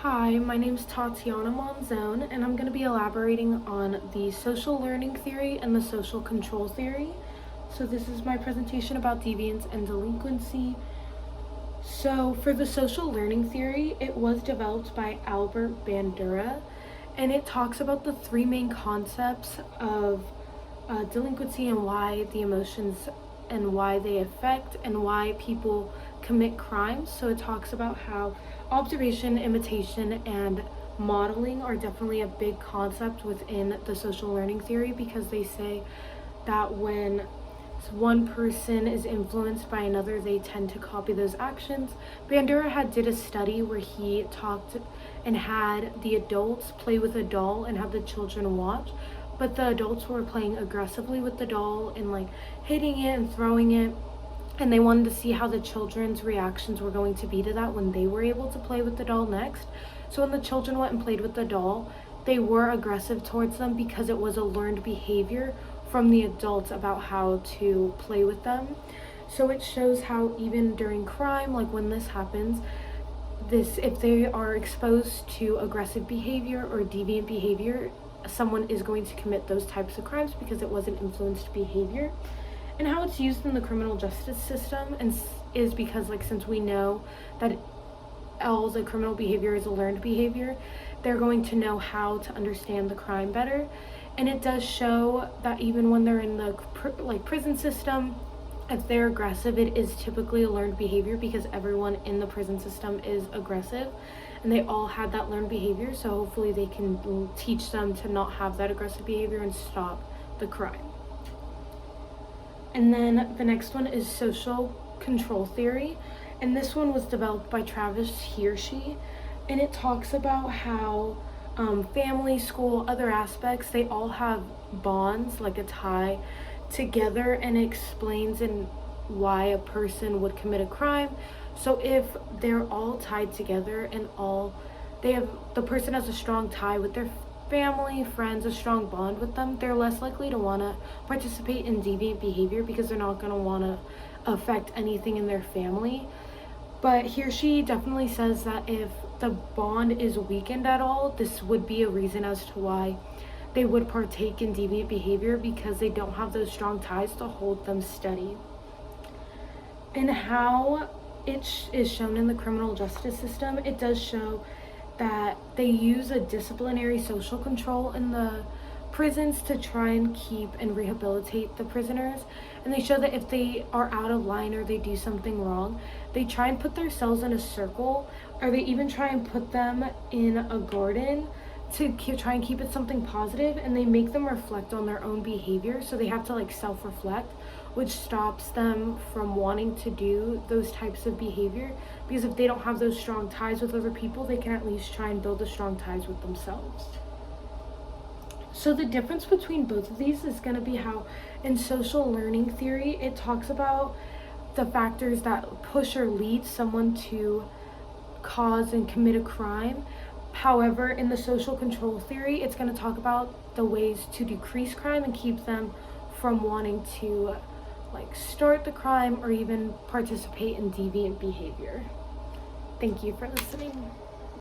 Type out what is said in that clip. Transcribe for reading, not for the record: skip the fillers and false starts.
Hi, my name is Tatiana Monzone, and I'm going to be elaborating on the social learning theory and the social control theory. So this is my presentation about deviance and delinquency. So for the social learning theory, it was developed by Albert Bandura, and it talks about the three main concepts of delinquency and why the emotions and why they affect and why people commit crimes. So it talks about how observation, imitation, and modeling are definitely a big concept within the social learning theory, because they say that when one person is influenced by another, they tend to copy those actions. Bandura did a study where he talked and had the adults play with a doll and have the children watch, but the adults were playing aggressively with the doll and like hitting it and throwing it, and they wanted to see how the children's reactions were going to be to that when they were able to play with the doll next. So when the children went and played with the doll, they were aggressive towards them because it was a learned behavior from the adults about how to play with them. So it shows how even during crime, like when this happens, if they are exposed to aggressive behavior or deviant behavior, someone is going to commit those types of crimes because it was an influenced behavior. And how it's used in the criminal justice system is because, like, since we know that all the criminal behavior is a learned behavior, they're going to know how to understand the crime better. And it does show that even when they're in the prison system, if they're aggressive, it is typically a learned behavior because everyone in the prison system is aggressive and they all had that learned behavior. So hopefully they can teach them to not have that aggressive behavior and stop the crime. And then the next one is social control theory, and this one was developed by Travis Hirschi, and it talks about how family, school, other aspects, they all have bonds, like a tie together, and it explains why a person would commit a crime. So if they're all tied together and the person has a strong tie with their family, friends, a strong bond with them, they're less likely to want to participate in deviant behavior because they're not going to want to affect anything in their family. But Hirschi definitely says that if the bond is weakened at all, this would be a reason as to why they would partake in deviant behavior, because they don't have those strong ties to hold them steady. And how it is shown in the criminal justice system, it does show that they use a disciplinary social control in the prisons to try and keep and rehabilitate the prisoners. And they show that if they are out of line or they do something wrong, they try and put themselves in a circle, or they even try and put them in a garden to try and keep it something positive, and they make them reflect on their own behavior. So they have to self-reflect, which stops them from wanting to do those types of behavior, because if they don't have those strong ties with other people, they can at least try and build the strong ties with themselves. So the difference between both of these is going to be how in social learning theory, it talks about the factors that push or lead someone to cause and commit a crime. However, in the social control theory, it's going to talk about the ways to decrease crime and keep them from wanting to start the crime or even participate in deviant behavior. Thank you for listening.